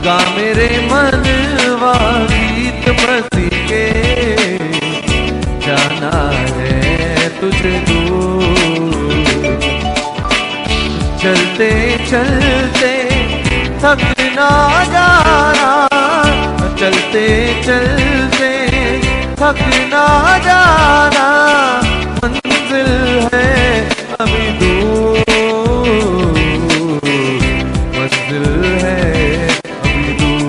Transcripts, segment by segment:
गा मेरे मनवा गीत मसीह के, जाना है तुझे दूर। चलते चलते थक ना जाना, चलते चलते थक ना जाना, मंजिल है अभी दूर, मंजिल है अभी दूर।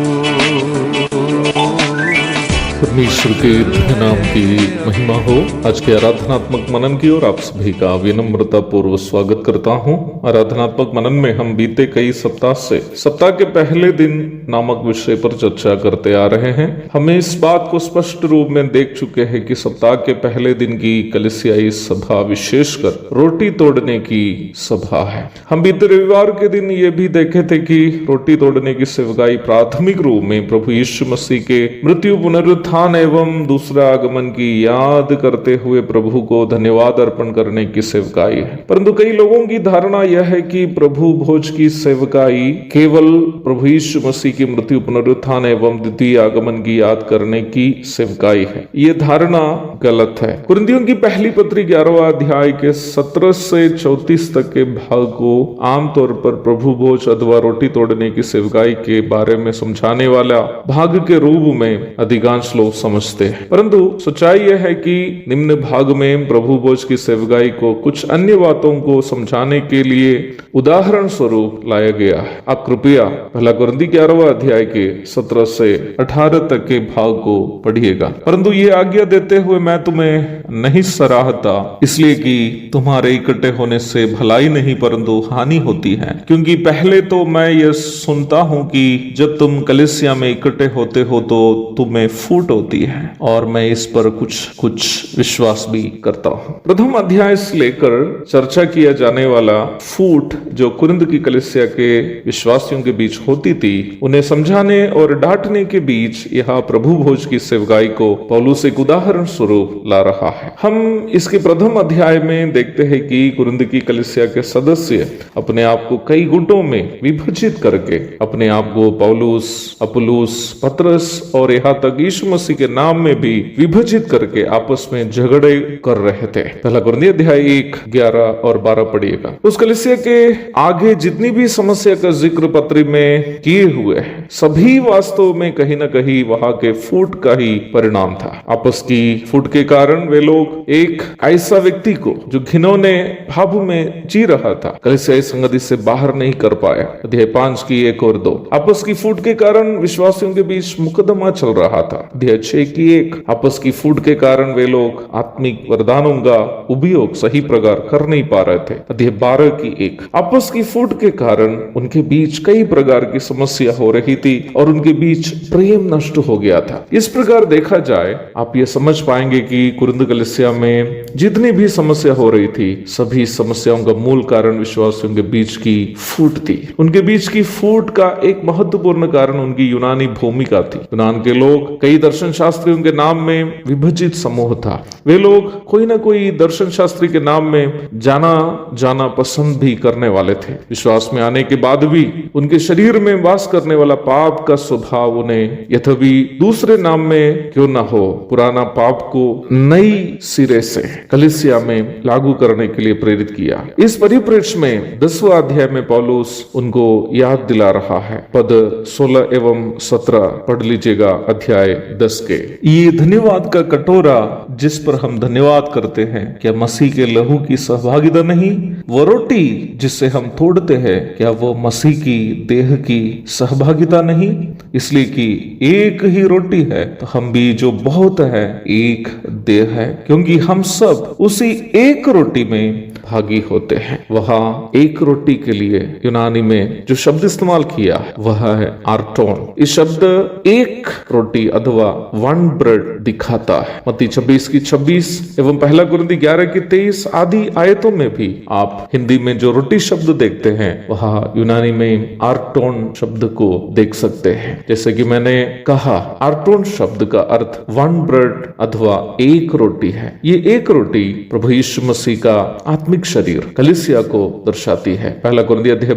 परमेश्वर के धन्य नाम की महिमा हो। आज के आराधनात्मक मनन की ओर आप सभी का विनम्रता पूर्वक स्वागत करता हूं। आराधनात्मक मनन में हम बीते कई सप्ताह से सप्ताह के पहले दिन नामक विषय पर चर्चा करते आ रहे हैं। हमें इस बात को स्पष्ट रूप में देख चुके हैं कि सप्ताह के पहले दिन की कलीसियाई सभा विशेषकर रोटी तोड़ने की सभा है। हम बीते रविवार के दिन ये भी देखे थे कि रोटी तोड़ने की सेवकाई प्राथमिक रूप में प्रभु यीशु मसीह के मृत्यु, पुनरुत्थान एवं दूसरा आगमन की याद करते हुए प्रभु को धन्यवाद अर्पण करने की सेवकाई है। परंतु कई लोगों की धारणा यह है कि प्रभु भोज की सेवकाई केवल प्रभु यीशु मसीह की मृत्यु, पुनरुत्थान एवं द्वितीय आगमन की याद करने की सेवकाई है। ये धारणा गलत है। कुरिन्थियों की पहली पत्री 11वां अध्याय के 17 से 34 तक के भाग को आमतौर पर प्रभु भोज अथवा रोटी तोड़ने की सेवकाई के बारे में समझाने वाला भाग के रूप में अधिकांश लोग समझते हैं। परंतु सच्चाई यह है कि निम्न भाग में प्रभु भोज की सेवकाई को कुछ अन्य बातों को समझाने के लिए उदाहरण स्वरूप लाया गया है। आप कृपया पहला कुरिन्थी 11वां अध्याय के 17 से 18 तक के भाग को पढ़िएगा। परंतु ये आज्ञा देते हुए मैं तुम्हें नहीं सराहता, इसलिए कि तुम्हारे इकट्ठे होने से भलाई नहीं परंतु हानि होती है। क्योंकि पहले तो मैं यह सुनता हूं कि जब तुम कलीसिया में इकट्ठे होते हो तो तुम्हें फूट होती है, और मैं इस पर कुछ विश्वास भी करता हूं। प्रथम अध्याय से लेकर चर्चा किया जाने वाला फूट जो कुरिन्थ की कलीसिया के विश्वासियों के बीच होती थी, उन्हें समझाने और डांटने के बीच यह प्रभु भोज की सेवकाई को पौलुस एक उदाहरण स्वरूप ला रहा है। हम इसके प्रथम अध्याय में देखते हैं कि कुरिन्थ की कलीसिया के सदस्य अपने आप को कई गुटों में विभाजित करके अपने आप को पौलुस, अपुल्लोस, पतरस और यहाँ तक यीशु मसीह के नाम में भी विभाजित करके आपस में झगड़े कर रहे थे। पहला कुरिन्थी अध्याय 1, 11 और 12 पढ़िएगा। उस कलीसिया के आगे जितनी भी समस्या का जिक्र पत्री में किए हुए हैं, सभी वास्तव में कहीं न कहीं वहां के फूट का ही परिणाम था। आपस की फूट के कारण वे लोग एक ऐसा व्यक्ति को जो घिनौने भाव में जी रहा था, कलीसियाई संगति से बाहर नहीं कर पाया। अध्याय 5 की 1 और 2। आपस की फूट के कारण विश्वासियों के बीच मुकदमा चल रहा था। अध्याय 6 की 1। आपस की फूट के कारण वे लोग आत्मिक वरदानों का उपयोग सही प्रकार कर नहीं पा रहे थे। अध्याय 12 की 1। आपस की फूट के कारण उनके बीच कई प्रकार की समस्या हो रही थी और उनके बीच प्रेम नष्ट हो गया था। इस प्रकार देखा जाए आप ये समझ पाएंगे कि कुरिन्थ कलीसिया में जितनी भी समस्या हो रही थी, सभी समस्याओं का मूल कारण विश्वासियों के बीच की फूट थी। उनके बीच की फूट का एक महत्वपूर्ण कारण उनकी यूनानी भूमिका थी। यूनान के लोग कई दर्शन शास्त्रियों के नाम में विभाजित समूह था। वे लोग कोई ना कोई दर्शन शास्त्री के नाम में जाना पसंद भी करने वाले थे। विश्वास में आने के बाद भी उनके शरीर में वास करने वाला पाप का स्वभाव उन्हें यद्यपि दूसरे नाम में क्यों ना हो, पुराना पाप को नई सिरे से कलीसिया में लागू करने के लिए प्रेरित किया। इस परिप्रेक्ष्य में 10वां अध्याय में पौलुस उनको याद दिला रहा है। पद 16 एवं 17 पढ़ लीजिएगा अध्याय 10 के। ये धन्यवाद का कटोरा जिस पर हम धन्यवाद करते हैं, क्या मसीह के लहू की सहभागिता नहीं? वो रोटी जिससे हम तोड़ते हैं, क्या वो मसीह की देह की सहभागिता नहीं? इसलिए कि एक ही रोटी है तो हम भी जो बहुत है एक देह है, क्योंकि हम सब उसी एक रोटी में भागी होते हैं। वहां एक रोटी के लिए यूनानी में जो शब्द इस्तेमाल किया वह है आर्टोन। इस शब्द एक रोटी अथवा वन ब्रेड दिखाता है। मत्ती 26 की 26 एवं पहला कुरिन्थी 11 की 23 आदि आयतों में भी आप हिंदी में जो रोटी शब्द देखते हैं वहां यूनानी में आर्टोन शब्द को देख सकते हैं। जैसे कि मैंने कहा, आर्टोन शब्द का अर्थ वन ब्रेड अथवा एक रोटी है। ये एक रोटी प्रभु यीशु मसीह का आत्मिक आत्मिक शरीर कलीसिया को दर्शाती है। पहला कुरिन्थियों अध्याय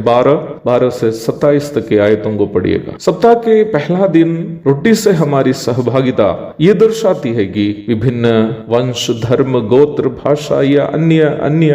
12 से 27 तक के आयतों को पढ़िएगा। सप्ताह के पहला दिन रोटी से हमारी सहभागिता ये दर्शाती है कि विभिन्न वंश, धर्म, गोत्र, भाषा या अन्य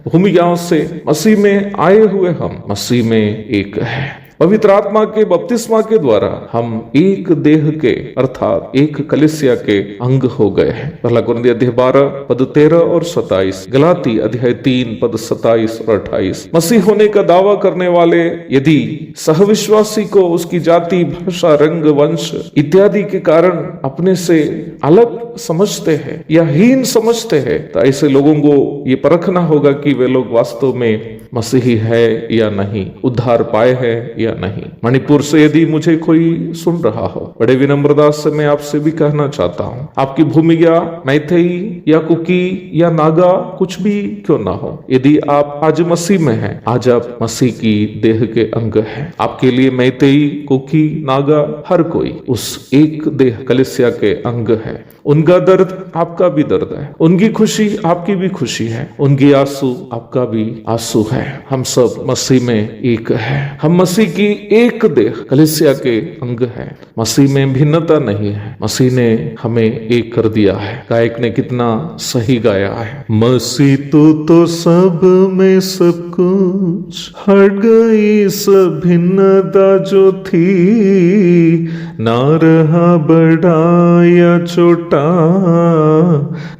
भूमिकाओं से मसीह में आए हुए हम मसीह में एक है। पवित्र आत्मा के बपतिस्मा के द्वारा हम एक देह के अर्थात एक कलीसिया के अंग हो गए हैं। पहला कुरिन्थियों अध्याय 12 पद 13 और 27, गलाती अध्याय 3 पद 27 और 28। मसीह होने का दावा करने वाले यदि सहविश्वासी को उसकी जाति, भाषा, रंग, वंश इत्यादि के कारण अपने से अलग समझते हैं या हीन समझते हैं, तो ऐसे लोगों को ये परखना होगा कि वे लोग वास्तव में मसीही है या नहीं, उद्धार पाए हैं या नहीं। मणिपुर से यदि मुझे कोई सुन रहा हो, बड़े विनम्रता से मैं आपसे भी कहना चाहता हूँ, आपकी भूमिका मैथई या कुकी या नागा कुछ भी क्यों ना हो, यदि आप आज मसीह में हैं, आज आप मसीह की देह के अंग हैं। आपके लिए मैथई, कुकी, नागा हर कोई उस एक देह कलीसिया के अंग है। उनका दर्द आपका भी दर्द है, उनकी खुशी आपकी भी खुशी है, उनकी आंसू आपका भी आंसू है। हम सब मसीह में एक है। हम मसीह की एक देह कलीसिया के अंग है। मसीह में भिन्नता नहीं है, मसीह ने हमें एक कर दिया है। गायक ने कितना सही गाया है, मसीह तो सब में सब कुछ, हट गई सब भिन्नता जो थी, ना रहा बड़ा या छोटा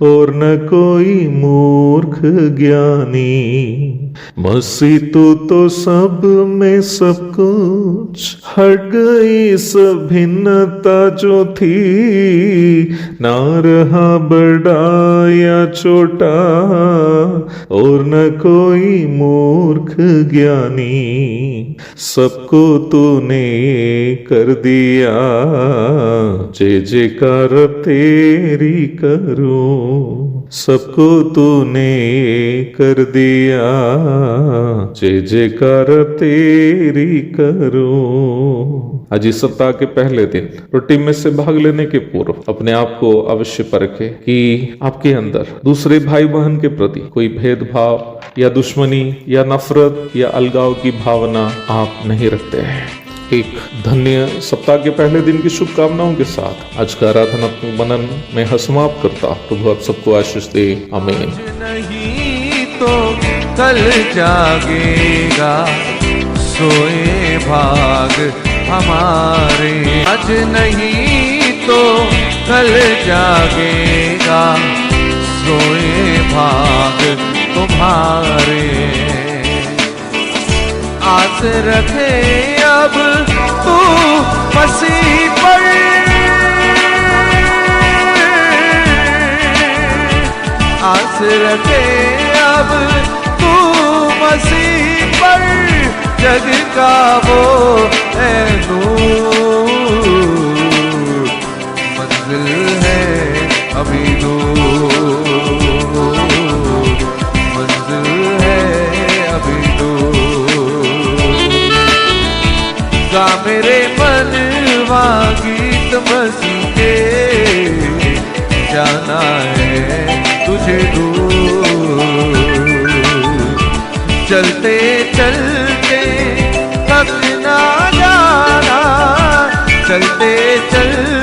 और न कोई मूर्ख ज्ञानी। मसीह तो सब में सब कुछ, हट गई सब भिन्नता जो थी, ना रहा बड़ा या छोटा और न कोई मूर्ख ज्ञानी। सबको तूने कर दिया, जय जयकार तेरी करूं। सबको तूने कर दिया, जय जयकार तेरी करूं। आज इस सप्ताह के पहले दिन रोटी में से भाग लेने के पूर्व अपने आप को अवश्य परखें कि आपके अंदर दूसरे भाई बहन के प्रति कोई भेदभाव या दुश्मनी या नफरत या अलगाव की भावना आप नहीं रखते हैं। एक धन्य सप्ताह के पहले दिन की शुभकामनाओं के साथ आज का आराधनात्मक मनन में समाप्त करता। प्रभु आप सबको आशीष दे, आमीन। नहीं तो कल जागेगा, सोए भाग हमारे। आज नहीं तो कल जागेगा, सोए भाग तुम्हारे। आस रखे अब तू मसीह पर, आस रखे अब तू मसीह पर, जग का वो है नूर, मंजिल है अभी दूर, मंजिल है अभी दूर। गा मेरे मनवा गीत मसीह के, जाना है तुझे दूर। चलते चलते थक ना जाना, चलते चलते